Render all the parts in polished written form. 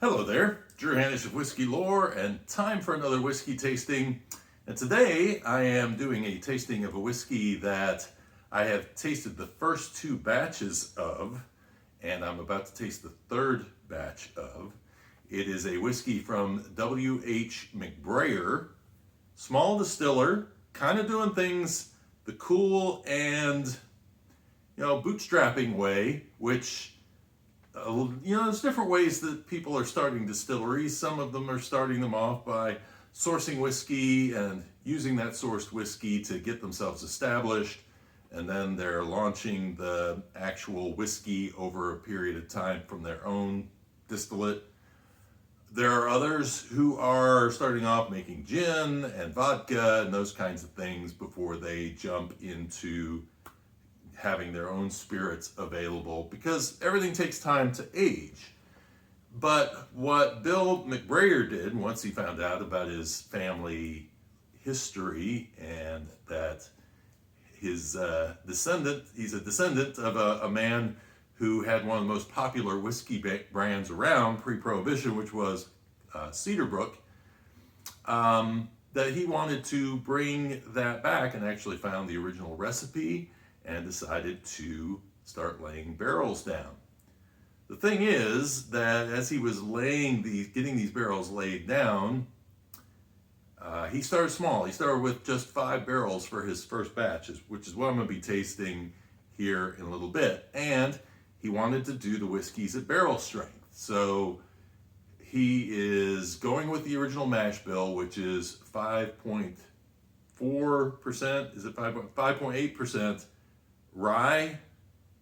Hello there, Drew Hanish of Whiskey Lore, and time for another whiskey tasting. And today I am doing a tasting of a whiskey that I have tasted the first two batches of, and I'm about to taste the third batch of. It is a whiskey from W.H. McBrayer, small distiller, kind of doing things the cool and, bootstrapping way, which there's different ways that people are starting distilleries. Some of them are starting them off by sourcing whiskey and using that sourced whiskey to get themselves established, and then they're launching the actual whiskey over a period of time from their own distillate. There are others who are starting off making gin and vodka and those kinds of things before they jump into having their own spirits available, because everything takes time to age. But what Bill McBrayer did once he found out about his family history and that his he's a descendant of a man who had one of the most popular whiskey brands around pre-Prohibition, which was Cedarbrook, that he wanted to bring that back and actually found the original recipe and decided to start laying barrels down. The thing is that as he was getting these barrels laid down, he started small. He started with just 5 barrels for his first batch, which is what I'm going to be tasting here in a little bit. And he wanted to do the whiskeys at barrel strength. So he is going with the original mash bill, which is 5.4%. Is it 5.8% rye,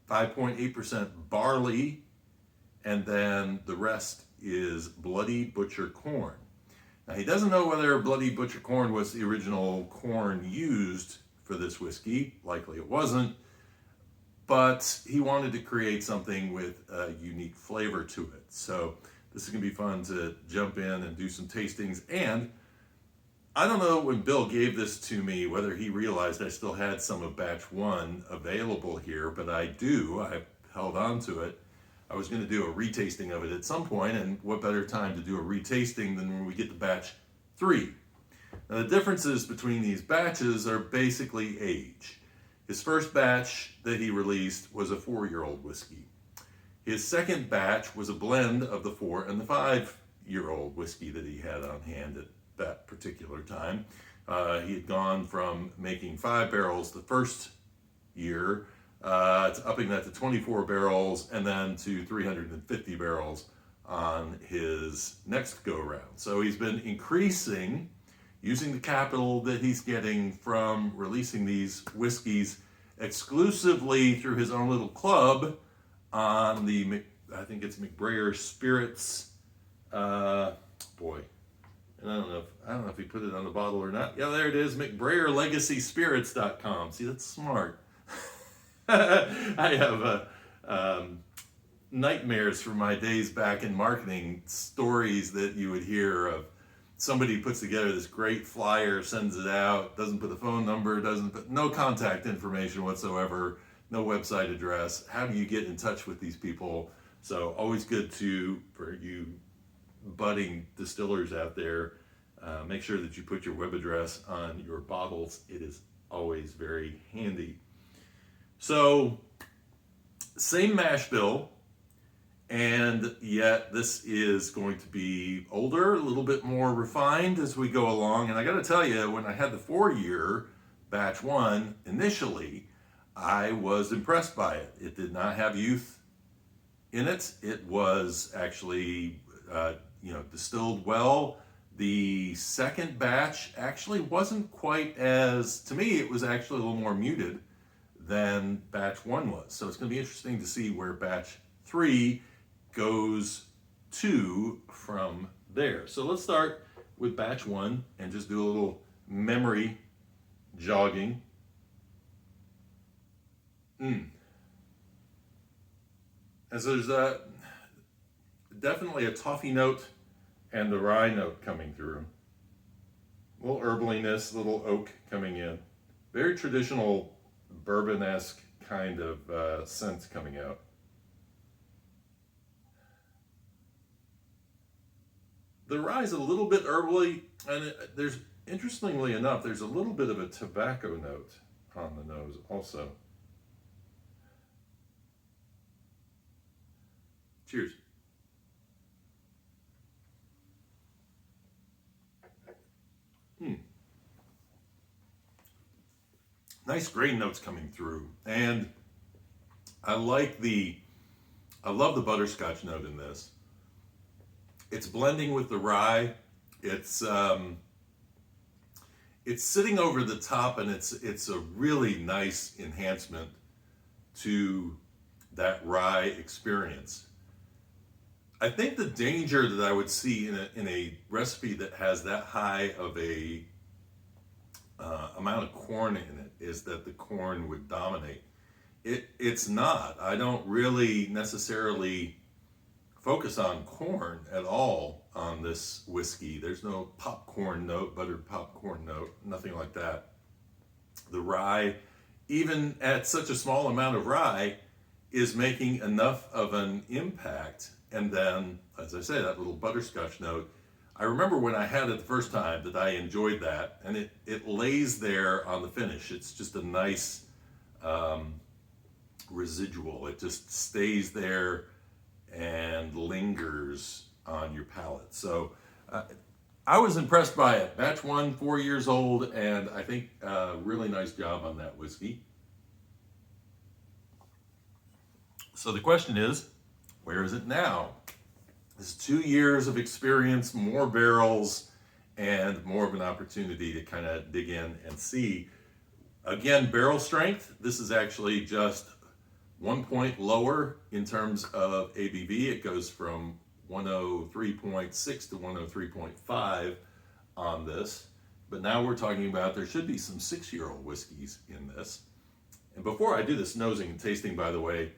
5.8% barley, and then the rest is Bloody Butcher corn. Now, he doesn't know whether Bloody Butcher corn was the original corn used for this whiskey. Likely it wasn't, but he wanted to create something with a unique flavor to it. So this is going to be fun to jump in and do some tastings. And I don't know when Bill gave this to me whether he realized I still had some of batch 1 available here, but I do. I held on to it. I was going to do a retasting of it at some point, and what better time to do a retasting than when we get to batch 3. Now, the differences between these batches are basically age. His first batch that he released was a 4-year-old whiskey. His second batch was a blend of the 4 and the 5-year-old whiskey that he had on hand at that particular time. He had gone from making 5 barrels the first year to upping that to 24 barrels and then to 350 barrels on his next go round. So he's been increasing using the capital that he's getting from releasing these whiskeys exclusively through his own little club on the, I think it's McBrayer Spirits. And I don't know if he put it on the bottle or not. Yeah, there it is, McBrayer Legacy Spirits.com. See, that's smart. I have nightmares from my days back in marketing, stories that you would hear of somebody puts together this great flyer, sends it out, doesn't put a phone number, doesn't put no contact information whatsoever, no website address. How do you get in touch with these people? So always good for you budding distillers out there, make sure that you put your web address on your bottles. It is always very handy. So same mash bill, and yet this is going to be older, a little bit more refined as we go along. And I got to tell you, when I had the 4-year batch 1 initially, I was impressed by it. It did not have youth in it. It was actually distilled well. The second batch actually wasn't quite as, to me, it was actually a little more muted than batch 1 was. So it's going to be interesting to see where batch 3 goes to from there. So let's start with batch 1 and just do a little memory jogging. And so there's definitely a toffee note and the rye note coming through. A little herbaliness, a little oak coming in. Very traditional bourbon-esque kind of, scent coming out. The rye is a little bit herbally, and there's, interestingly enough, there's a little bit of a tobacco note on the nose also. Cheers. Nice grain notes coming through, and I love the butterscotch note in this. It's blending with the rye. It's sitting over the top, and it's a really nice enhancement to that rye experience. I think the danger that I would see in a recipe that has that high of a amount of corn in it is that the corn would dominate. It's not. I don't really necessarily focus on corn at all on this whiskey. There's no popcorn note, buttered popcorn note, nothing like that. The rye, even at such a small amount of rye, is making enough of an impact. And then, as I say, that little butterscotch note, I remember when I had it the first time that I enjoyed that, and it lays there on the finish. It's just a nice residual. It just stays there and lingers on your palate. So I was impressed by it. Batch 1, 4 years old, and I think really nice job on that whiskey. So the question is, where is it now? This is 2 years of experience, more barrels, and more of an opportunity to kind of dig in and see. Again, barrel strength, this is actually just 1 point lower in terms of ABV. It goes from 103.6 to 103.5 on this. But now we're talking about there should be some 6-year-old whiskeys in this. And before I do this nosing and tasting, by the way,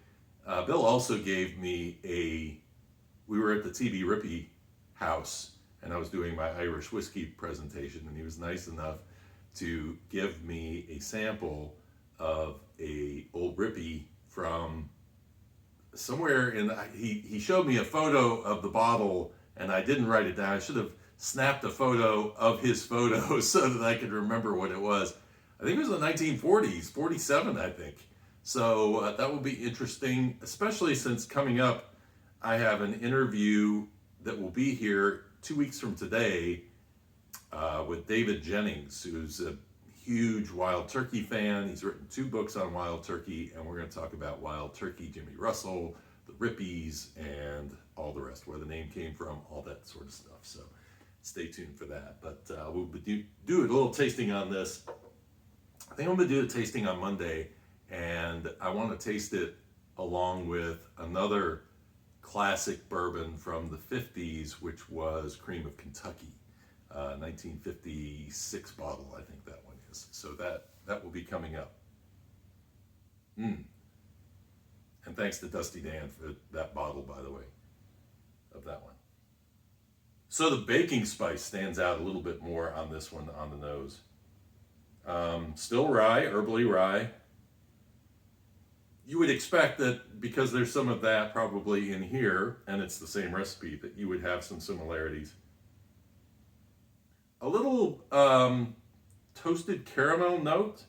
Bill also gave me we were at the T.B. Rippey house, and I was doing my Irish whiskey presentation, and he was nice enough to give me a sample of a old Rippey from somewhere he showed me a photo of the bottle, and I didn't write it down. I should have snapped a photo of his photo so that I could remember what it was. I think it was the 1940s, 47, I think. So that will be interesting, especially since coming up, I have an interview that will be here 2 weeks from today with David Jennings, who's a huge Wild Turkey fan. He's written 2 books on Wild Turkey, and we're going to talk about Wild Turkey, Jimmy Russell, the Rippies, and all the rest, where the name came from, all that sort of stuff. So stay tuned for that. But we'll do a little tasting on this. I think I'm going to do a tasting on Monday, and I want to taste it along with another classic bourbon from the 50s, which was Cream of Kentucky, 1956 bottle, I think that one is. So that will be coming up. And thanks to Dusty Dan for that bottle, by the way, of that one. So the baking spice stands out a little bit more on this one on the nose. Still rye, herbally rye. You would expect that because there's some of that probably in here, and it's the same recipe, that you would have some similarities. A little toasted caramel note.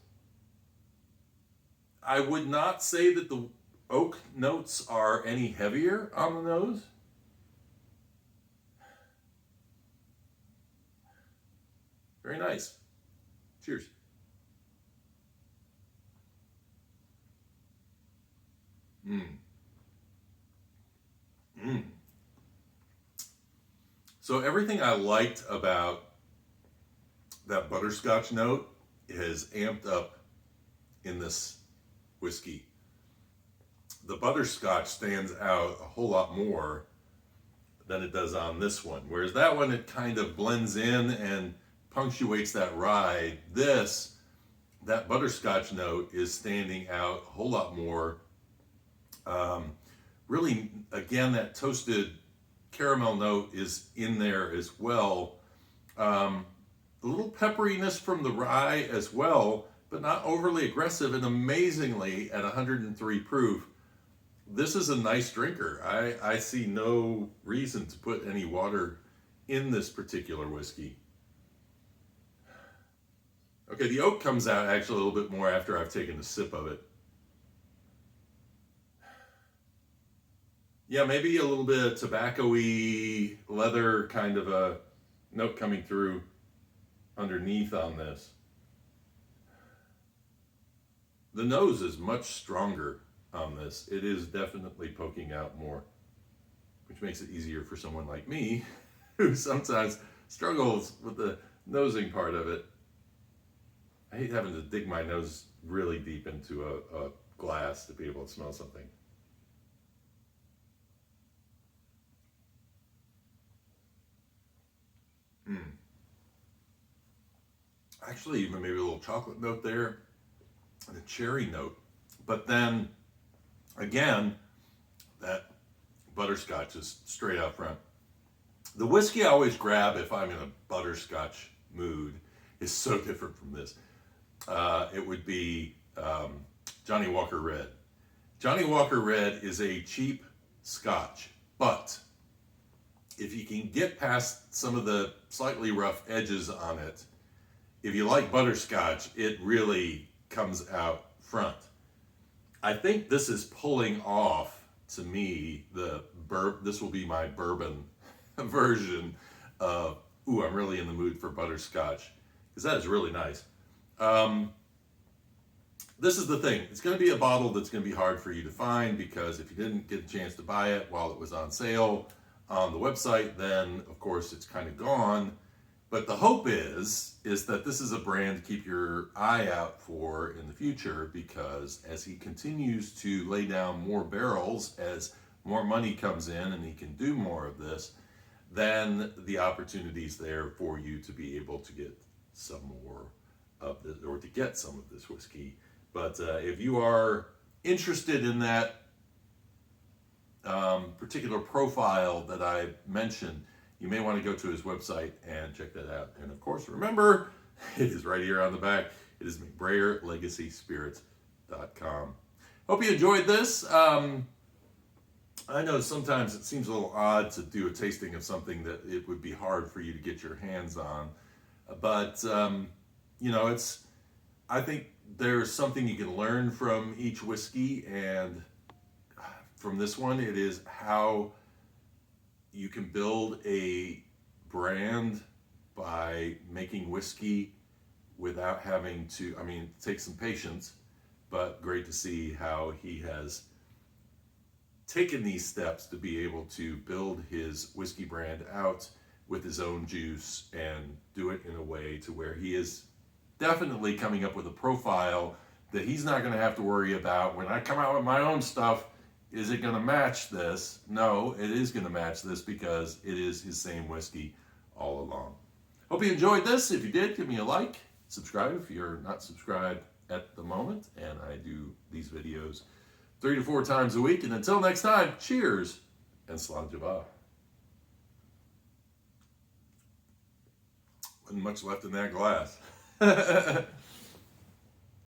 I would not say that the oak notes are any heavier on the nose. Very nice. Cheers. So everything I liked about that butterscotch note is amped up in this whiskey. The butterscotch stands out a whole lot more than it does on this one. Whereas that one, it kind of blends in and punctuates that rye. That butterscotch note is standing out a whole lot more. Really, again, that toasted caramel note is in there as well. A little pepperiness from the rye as well, but not overly aggressive, and amazingly at 103 proof. This is a nice drinker. I see no reason to put any water in this particular whiskey. Okay, the oak comes out actually a little bit more after I've taken a sip of it. Yeah, maybe a little bit of tobacco-y, leather kind of a note coming through underneath on this. The nose is much stronger on this. It is definitely poking out more, which makes it easier for someone like me who sometimes struggles with the nosing part of it. I hate having to dig my nose really deep into a glass to be able to smell something. Actually, even maybe a little chocolate note there and a cherry note. But then, again, that butterscotch is straight out front. The whiskey I always grab if I'm in a butterscotch mood is so different from this. It would be Johnny Walker Red. Johnny Walker Red is a cheap scotch, but if you can get past some of the slightly rough edges on it, if you like butterscotch, it really comes out front. I think this is pulling off, to me, this will be my bourbon version of, ooh, I'm really in the mood for butterscotch, because that is really nice. This is the thing. It's going to be a bottle that's going to be hard for you to find, because if you didn't get a chance to buy it while it was on sale on the website, then of course it's kind of gone. But the hope is that this is a brand to keep your eye out for in the future, because as he continues to lay down more barrels, as more money comes in and he can do more of this, then the opportunity's there for you to be able to get some more of this, or to get some of this whiskey. But if you are interested in that particular profile that I mentioned, you may want to go to his website and check that out. And of course, remember, it is right here on the back. It is McBrayer Legacy Spirits.com. Hope you enjoyed this. I know sometimes it seems a little odd to do a tasting of something that it would be hard for you to get your hands on. But, you know, I think there's something you can learn from each whiskey, and from this one, it is how you can build a brand by making whiskey without having to, I mean, it takes some patience, but great to see how he has taken these steps to be able to build his whiskey brand out with his own juice and do it in a way to where he is definitely coming up with a profile that he's not going to have to worry about when I come out with my own stuff. Is it going to match this? No, it is going to match this, because it is his same whiskey all along. Hope you enjoyed this. If you did, give me a like. Subscribe if you're not subscribed at the moment. And I do these videos 3 to 4 times a week. And until next time, cheers and Slainte. Wasn't much left in that glass.